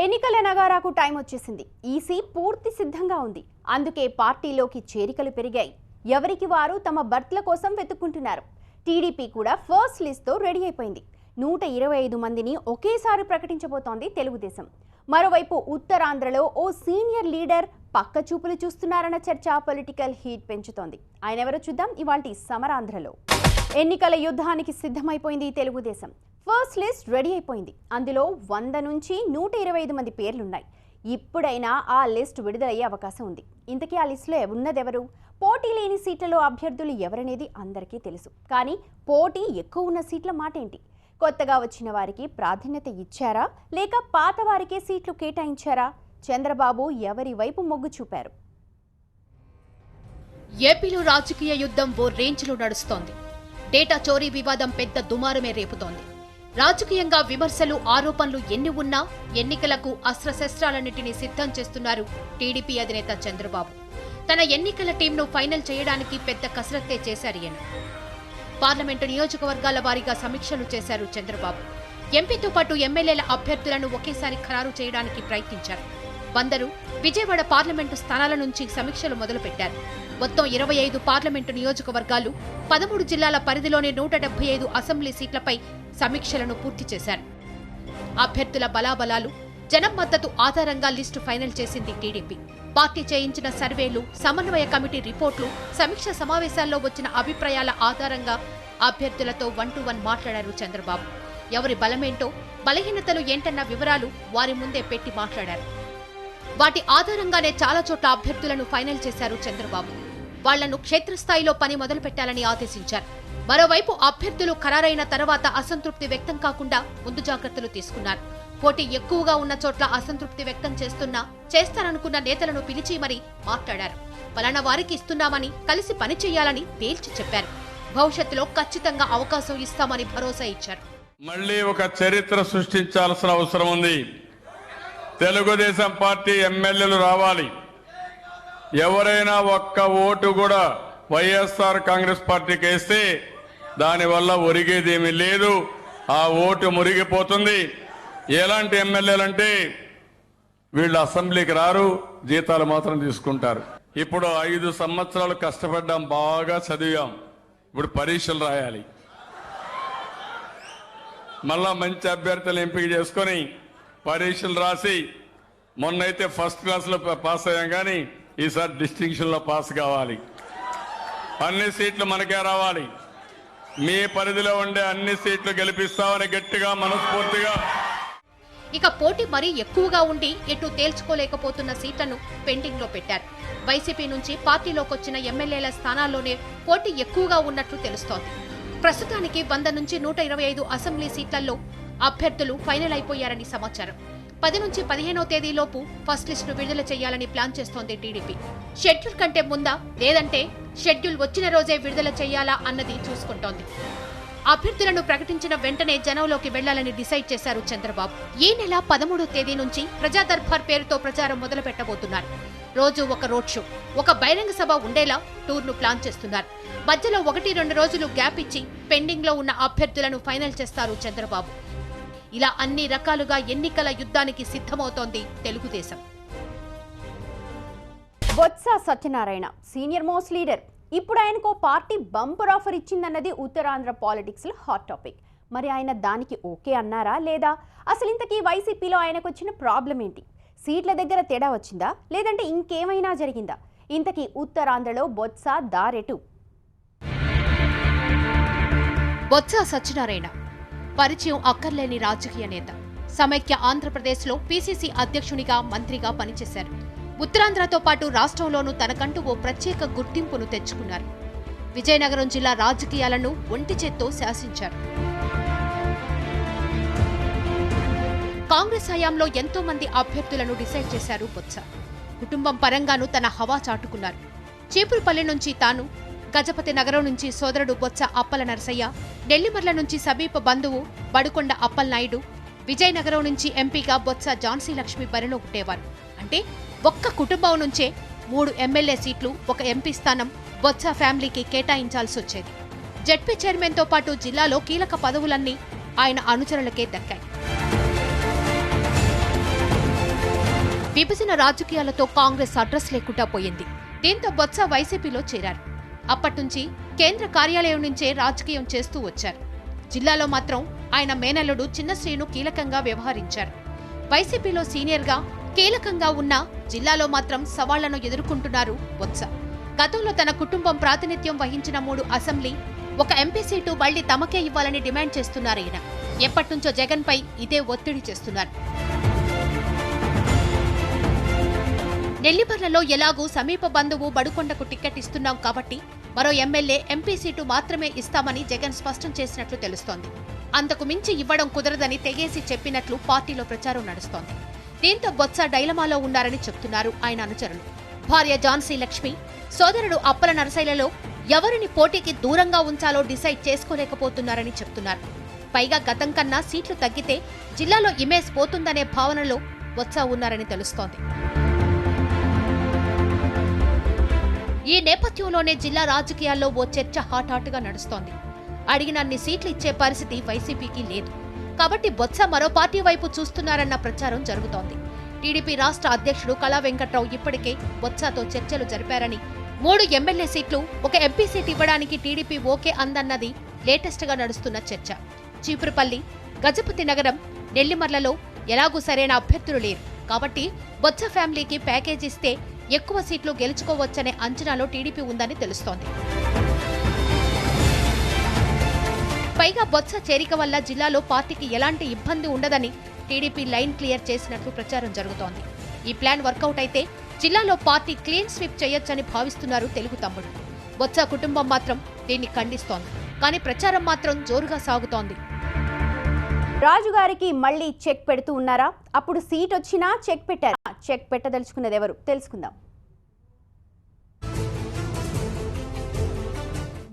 ఎన్నికల నగారాకు టైం వచ్చేసింది. ఈసీ పూర్తి సిద్ధంగా ఉంది. అందుకే పార్టీలోకి చేరికలు పెరిగాయి. ఎవరికి వారు తమ బర్త్ల కోసం వెతుక్కుంటున్నారు. టీడీపీ కూడా ఫస్ట్ లిస్ట్తో రెడీ అయిపోయింది. 125 మందిని ఒకేసారి ప్రకటించబోతోంది తెలుగుదేశం. మరోవైపు ఉత్తరాంధ్రలో ఓ సీనియర్ లీడర్ పక్క చూపులు చూస్తున్నారన్న చర్చ పొలిటికల్ హీట్ పెంచుతోంది. ఆయన ఎవరో చూద్దాం ఇవాల్టి సమరాంధ్రలో. ఎన్నికల యుద్ధానికి సిద్ధమైపోయింది తెలుగుదేశం. ఫస్ట్ లిస్ట్ రెడీ అయిపోయింది. అందులో 100 నుంచి 125 మంది పేర్లున్నాయి. ఇప్పుడైనా ఆ లిస్ట్ విడుదలయ్యే అవకాశం ఉంది. ఇంతకీ ఆ లిస్టులో ఉన్నదెవరు? పోటీ లేని సీట్లలో అభ్యర్థులు ఎవరనేది అందరికీ తెలుసు. కానీ పోటీ ఎక్కువ ఉన్న సీట్ల మాట ఏంటి? కొత్తగా వచ్చిన వారికి ప్రాధాన్యత ఇచ్చారా లేక పాత వారికే సీట్లు కేటాయించారా? చంద్రబాబు ఎవరి వైపు మొగ్గు చూపారు? ఏపీలో రాజకీయ యుద్ధం ఓ రేంజ్లో నడుస్తోంది. డేటా చోరీ వివాదం పెద్ద దుమారమే రేపుతోంది. రాజకీయంగా విమర్శలు, ఆరోపణలు ఎన్ని ఉన్నా ఎన్నికలకు అస్త్రశస్త్రాలన్నింటినీ సిద్ధం చేస్తున్నారు టీడీపీ అధినేత చంద్రబాబు. తన ఎన్నికల టీంను ఫైనల్ చేయడానికి పెద్ద కసరత్తే చేశారు ఈయన. పార్లమెంటు నియోజకవర్గాల వారీగా సమీక్షలు చేశారు చంద్రబాబు. ఎంపీతో పాటు ఎమ్మెల్యేల అభ్యర్థులను ఒకేసారి ఖరారు చేయడానికి ప్రయత్నించారు. 100 విజయవాడ పార్లమెంటు స్థానాల నుంచి సమీక్షలు మొదలుపెట్టారు. మొత్తం 25 పార్లమెంటు నియోజకవర్గాలు, 13 జిల్లాల పరిధిలోని 175 అసెంబ్లీ సీట్లపై సమీక్షలను పూర్తి చేశారు. అభ్యర్థుల బలాబలాలు, జనం మద్దతు ఆధారంగా లిస్టు ఫైనల్ చేసింది టీడీపీ. పార్టీ చేయించిన సర్వేలు, సమన్వయ కమిటీ రిపోర్టులు, సమీక్ష సమావేశాల్లో వచ్చిన అభిప్రాయాల ఆధారంగా అభ్యర్థులతో 1-to-1 మాట్లాడారు చంద్రబాబు. ఎవరి బలమేంటో, బలహీనతలు ఏంటన్న వివరాలు వారి ముందే పెట్టి మాట్లాడారు. వాటి ఆధారంగానే చాలా చోట్ల అభ్యర్థులను ఫైనల్ చేశారు చంద్రబాబు. వాళ్లను క్షేత్రస్థాయిలో పని మొదలుపెట్టాలని ఆదేశించారు. మరోవైపు అభ్యర్థులు ఖరారైన తర్వాత అసంతృప్తి వ్యక్తం కాకుండా ముందు జాగ్రత్తలు తీసుకున్నారు. పోటీ ఎక్కువగా ఉన్న చోట్ల అసంతృప్తి వ్యక్తం చేస్తారనుకున్న నేతలను పిలిచి మరీ మాట్లాడారు. పలానా వారికి ఇస్తున్నామని, కలిసి పని చేయాలని తేల్చి చెప్పారు. భవిష్యత్తులో ఖచ్చితంగా అవకాశం ఇస్తామని భరోసా ఇచ్చారు. మళ్లీ ఒక చరిత్ర సృష్టించాల్సిన అవసరం ఉంది. తెలుగుదేశం పార్టీ ఎమ్మెల్యేలు రావాలి. ఎవరైనా ఒక్క ఓటు కూడా వైఎస్ఆర్ కాంగ్రెస్ పార్టీకి వేస్తే దానివల్ల ఒరిగేదేమీ లేదు. ఆ ఓటు మురిగిపోతుంది. ఎలాంటి ఎమ్మెల్యేలంటే వీళ్ళు అసెంబ్లీకి రారు, జీతాలు మాత్రం తీసుకుంటారు. ఇప్పుడు 5 సంవత్సరాలు కష్టపడ్డాం, బాగా చదివాం. ఇప్పుడు పరీక్షలు రాయాలి. మళ్ళా మంచి అభ్యర్థులు ఎంపిక చేసుకొని పరీక్షలు రాసి, మొన్నైతే ఫస్ట్ క్లాస్లో పాస్ అయ్యాం, కానీ ఈసారి డిస్టింక్షన్లో పాస్ కావాలి. అన్ని సీట్లు మనకే రావాలి. మీ పరిధిలో ఉండే అన్ని సీట్లు గెలిపిస్తామని గట్టిగా మనస్ఫూర్తిగా. ఇక పోటీ మరీ ఎక్కువగా ఉండి ఎటు తేల్చుకోలేకపోతున్న సీట్లను పెండింగ్ లో పెట్టారు. వైసీపీ నుంచి పార్టీలోకొచ్చిన ఎమ్మెల్యేల స్థానాల్లోనే పోటీ ఎక్కువగా ఉన్నట్లు తెలుస్తోంది. ప్రస్తుతానికి 100 నుంచి 125 అసెంబ్లీ సీట్లలో అభ్యర్థులు ఫైనల్ అయిపోయారని సమాచారం. 10 నుంచి 15వ తేదీలోపు ఫస్ట్ లిస్టును విడుదల చేయాలని ప్లాన్ చేస్తోంది టీడీపీ. షెడ్యూల్ కంటే ముందా, లేదంటే షెడ్యూల్ వచ్చిన రోజే విడుదల చేయాలా అన్నది చూసుకుంటోంది. అభ్యర్థులను ప్రకటించిన వెంటనే జనంలోకి వెళ్లాలని డిసైడ్ చేశారు చంద్రబాబు. ఈ నెల 13వ తేదీ నుంచి ప్రజా దర్బార్ పేరుతో ప్రచారం మొదలు పెట్టబోతున్నారు. రోజు ఒక రోడ్ షో, ఒక బహిరంగ సభ ఉండేలా టూర్ను ప్లాన్ చేస్తున్నారు. మధ్యలో 1-2 రోజులు గ్యాప్ ఇచ్చి పెండింగ్ లో ఉన్న అభ్యర్థులను ఫైనల్ చేస్తారు చంద్రబాబు. ఇలా అన్ని రకాలుగా ఎన్నికల యుద్ధానికి సిద్ధమవుతోంది Telugu Desam. Botsa Satyanarayana senior most leader. ఇప్పుడు ఆయనకు పార్టీ బంపర్ ఆఫర్ ఇచ్చిందన్నది ఉత్తరాంధ్ర పాలిటిక్స్ లో హాట్ టాపిక్. మరి ఆయన దానికి ఓకే అన్నారా లేదా? అసలు ఇంతకీ వైసీపీలో ఆయనకు వచ్చిన ప్రాబ్లం ఏంటి? సీట్ల దగ్గర తేడా వచ్చిందా లేదంటే ఇంకేమైనా జరిగిందా? ఇంతకీ ఉత్తరాంధ్రలో బొత్స దారెటు? బొత్స సత్యనారాయణ పరిచయం అక్కర్లేని రాజకీయ నేత. సమైక్య ఆంధ్రప్రదేశ్లో పీసీసీ అధ్యక్షునిగా, మంత్రిగా పనిచేశారు. ఉత్తరాంధ్రతో పాటు రాష్ట్రంలోనూ తనకంటూ ఓ ప్రత్యేక గుర్తింపును తెచ్చుకున్నారు. విజయనగరం జిల్లా రాజకీయాలను ఒంటి చేత్తో శాసించారు. కాంగ్రెస్ హయాంలో ఎంతో మంది అభ్యర్థులను డిసైడ్ చేశారు బొత్స. కుటుంబం పరంగానూ తన హవా చాటుకున్నారు. చీపురుపల్లి నుంచి తాను, గజపతి నగరం నుంచి సోదరుడు బొత్స అప్పల నరసయ్య, నెల్లిమర్ల నుంచి సమీప బంధువు బడుకొండ అప్పలనాయుడు, విజయనగరం నుంచి ఎంపీగా బొత్స ఝాన్సీ లక్ష్మి బరిలో ఉండేవారు. అంటే ఒక్క కుటుంబం నుంచే 3 ఎమ్మెల్యే సీట్లు, 1 ఎంపీ స్థానం బొత్స ఫ్యామిలీకి కేటాయించాల్సి వచ్చేది. జెడ్పీ చైర్మన్తో పాటు జిల్లాలో కీలక పదవులన్నీ ఆయన అనుచరులకే దక్కాయి. విభజన రాజకీయాలతో కాంగ్రెస్ అడ్రస్ లేకుండా పోయింది. దీంతో బొత్స వైసీపీలో చేరారు. అప్పట్నుంచి కేంద్ర కార్యాలయం నుంచే రాజకీయం చేస్తూ వచ్చారు. జిల్లాలో మాత్రం ఆయన మేనల్లుడు చిన్న శ్రీను కీలకంగా వ్యవహరించారు. వైసీపీలో సీనియర్గా కీలకంగా ఉన్న జిల్లాలో మాత్రం సవాళ్లను ఎదుర్కొంటున్నారు బొత్స. గతంలో తన కుటుంబం ప్రాతినిధ్యం వహించిన 3 అసెంబ్లీ, 1 ఎంపీ సీటు మళ్లీ తమకే ఇవ్వాలని డిమాండ్ చేస్తున్నారు. ఈయన ఎప్పటినుంచో జగన్ పై ఇదే ఒత్తిడి చేస్తున్నారు. నెల్లిమర్లలో ఎలాగూ సమీప బంధువు బడుకొండకు టికెట్ ఇస్తున్నాం కాబట్టి మరో ఎమ్మెల్యే, ఎంపీ సీటు మాత్రమే ఇస్తామని జగన్ స్పష్టం చేసినట్లు తెలుస్తోంది. అంతకు మించి ఇవ్వడం కుదరదని తెగేసి చెప్పినట్లు పార్టీలో ప్రచారం నడుస్తోంది. దీంతో బొత్స డైలమాలో ఉన్నారని చెప్తున్నారు ఆయన అనుచరులు. భార్య ఝాన్సీ లక్ష్మి, సోదరుడు అప్పల నరసయ్యలలో ఎవరిని పోటీకి దూరంగా ఉంచాలో డిసైడ్ చేసుకోలేకపోతున్నారని చెప్తున్నారు. పైగా గతం కన్నా సీట్లు తగ్గితే జిల్లాలో ఇమేజ్ పోతుందనే భావనలో బొత్స ఉన్నారని తెలుస్తోంది. ఈ నేపథ్యంలోనే జిల్లా రాజకీయాల్లో ఓ చర్చ హాట్గా నడుస్తోంది. అడిగినన్ని సీట్లు ఇచ్చే పరిస్థితి వైసీపీకి లేదు కాబట్టి బొత్స మరో పార్టీ వైపు చూస్తున్నారన్న ప్రచారం జరుగుతోంది. టీడీపీ రాష్ట్ర అధ్యక్షుడు కళా వెంకట్రావు ఇప్పటికే బొత్సతో చర్చలు జరిపారని, 3 ఎమ్మెల్యే సీట్లు, 1 ఎంపీ సీట్ ఇవ్వడానికి టీడీపీ ఓకే అందన్నది లేటెస్ట్ గా నడుస్తున్న చర్చ. చీపురుపల్లి, గజపతి నగరం, నెల్లిమర్లలో ఎలాగూ సరైన అభ్యర్థులు లేరు కాబట్టి బొత్స ఫ్యామిలీకి ప్యాకేజ్ ఇస్తే ఎక్కువ సీట్లు గెలుచుకోవచ్చనే అంచనాలో టీడీపీ ఉందని తెలుస్తోంది. పైగా బొత్స చేరిక వల్ల జిల్లాలో పార్టీకి ఎలాంటి ఇబ్బంది ఉండదని టీడీపీ లైన్ క్లియర్ చేసినట్లు ప్రచారం జరుగుతోంది. ఈ ప్లాన్ వర్కౌట్ అయితే జిల్లాలో పార్టీ క్లీన్ స్వీప్ చేయొచ్చని భావిస్తున్నారు తెలుగు తమ్ముడు. బొత్స కుటుంబం మాత్రం దీన్ని ఖండిస్తోంది. కానీ ప్రచారం మాత్రం జోరుగా సాగుతోంది. రాజుగారికి మళ్ళీ చెక్ పెడుతూ ఉన్నారా? అప్పుడు సీట్ వచ్చినా చెక్ పెట్టారా? చెక్ పెట్టదలుచుకున్నది ఎవరు తెలుసుకుందాం.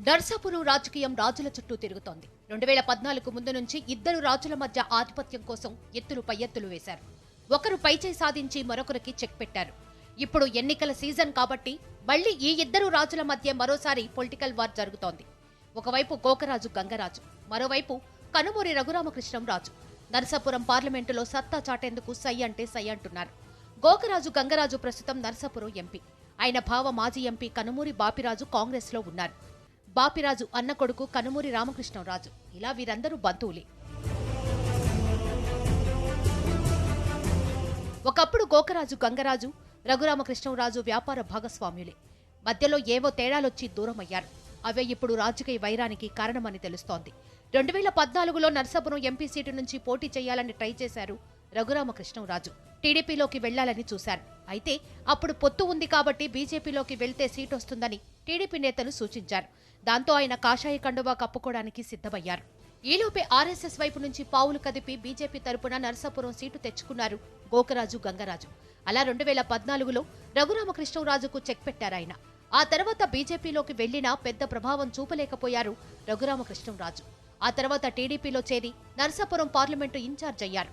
నర్సాపురం రాజకీయం రాజుల చుట్టూ తిరుగుతోంది. 2014 ముందు నుంచి ఇద్దరు రాజుల మధ్య ఆధిపత్యం కోసం ఎత్తులు పై ఎత్తులు వేశారు. ఒకరు పైచేయి సాధించి మరొకరికి చెక్ పెట్టారు. ఇప్పుడు ఎన్నికల సీజన్ కాబట్టి మళ్లీ ఈ ఇద్దరు రాజుల మధ్య మరోసారి పొలిటికల్ వార్ జరుగుతోంది. ఒకవైపు గోకరాజు గంగరాజు, మరోవైపు కనుమూరి రఘురామకృష్ణంరాజు నర్సాపురం పార్లమెంటులో సత్తా చాటేందుకు సై అంటే సై అంటున్నారు. గోకరాజు గంగరాజు ప్రస్తుతం నర్సాపురం ఎంపీ. ఆయన భావ మాజీ ఎంపీ కనుమూరి బాపిరాజు కాంగ్రెస్ లో ఉన్నారు. బాపిరాజు అన్న కొడుకు కనుమూరి రామకృష్ణంరాజు. ఇలా వీరందరూ బంధువులే. ఒకప్పుడు గోకరాజు గంగరాజు, రఘురామకృష్ణంరాజు వ్యాపార భాగస్వామ్యులే. మధ్యలో ఏవో తేడాలొచ్చి దూరమయ్యారు. అవే ఇప్పుడు రాజకీయ వైరానికి కారణమని తెలుస్తోంది. 2014లో నర్సాపురం ఎంపీ సీటు నుంచి పోటీ చేయాలని ట్రై చేశారు రఘురామకృష్ణంరాజు. టీడీపీలోకి వెళ్లాలని చూశారు. అయితే అప్పుడు పొత్తు ఉంది కాబట్టి బీజేపీలోకి వెళ్తే సీట్ వస్తుందని టీడీపీ నేతలు సూచించారు. దాంతో ఆయన కాషాయ కండువా కప్పుకోవడానికి సిద్ధమయ్యారు. ఈలోపే ఆర్ఎస్ఎస్ వైపు నుంచి పావులు కదిపి బీజేపీ తరపున నర్సాపురం సీటు తెచ్చుకున్నారు గోకరాజు గంగరాజు. అలా 2014లో రఘురామకృష్ణంరాజుకు చెక్ పెట్టారాయన. ఆ తర్వాత బీజేపీలోకి వెళ్లినా పెద్ద ప్రభావం చూపలేకపోయారు రఘురామకృష్ణంరాజు. ఆ తర్వాత టీడీపీలో చేరి నర్సాపురం పార్లమెంటు ఇన్ఛార్జ్ అయ్యారు.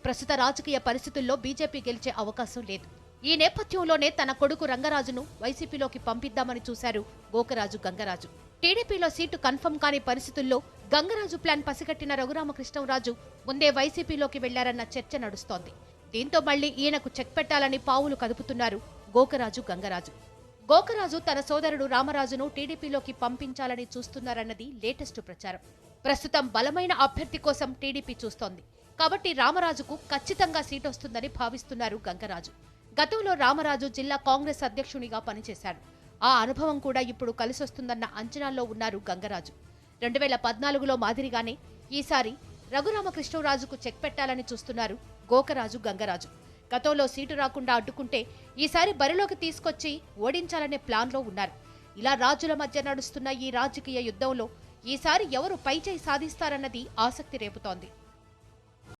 ప్రస్తుత రాజకీయ పరిస్థితుల్లో బీజేపీ గెలిచే అవకాశం లేదు. ఈ నేపథ్యంలోనే తన కొడుకు రంగరాజును వైసీపీలోకి పంపిద్దామని చూశారు గోకరాజు గంగరాజు. టీడీపీలో సీటు కన్ఫర్మ్ కాని పరిస్థితుల్లో గంగరాజు ప్లాన్ పసిగట్టిన రఘురామకృష్ణంరాజు ముందే వైసీపీలోకి వెళ్లారన్న చర్చ నడుస్తోంది. దీంతో మళ్లీ ఈయనకు చెక్ పెట్టాలని పావులు కదుపుతున్నారు గోకరాజు గంగరాజు. గోకరాజు తన సోదరుడు రామరాజును టీడీపీలోకి పంపించాలని చూస్తున్నారన్నది లేటెస్ట్ ప్రచారం. ప్రస్తుతం బలమైన అభ్యర్థి కోసం టీడీపీ చూస్తోంది కాబట్టి రామరాజుకు ఖచ్చితంగా సీట్ వస్తుందని భావిస్తున్నారు గంగరాజు. గతంలో రామరాజు జిల్లా కాంగ్రెస్ అధ్యక్షునిగా పనిచేశాడు. ఆ అనుభవం కూడా ఇప్పుడు కలిసొస్తుందన్న అంచనాల్లో ఉన్నారు గంగరాజు. 2014లో మాదిరిగానే ఈసారి రఘురామకృష్ణరాజుకు చెక్ పెట్టాలని చూస్తున్నారు గోకరాజు గంగరాజు. గతంలో సీటు రాకుండా అడ్డుకుంటే ఈసారి బరిలోకి తీసుకొచ్చి ఓడించాలనే ప్లాన్లో ఉన్నారు. ఇలా రాజుల మధ్య నడుస్తున్న ఈ రాజకీయ యుద్ధంలో ఈసారి ఎవరు పైచేయి సాధిస్తారన్నది ఆసక్తి రేపుతోంది.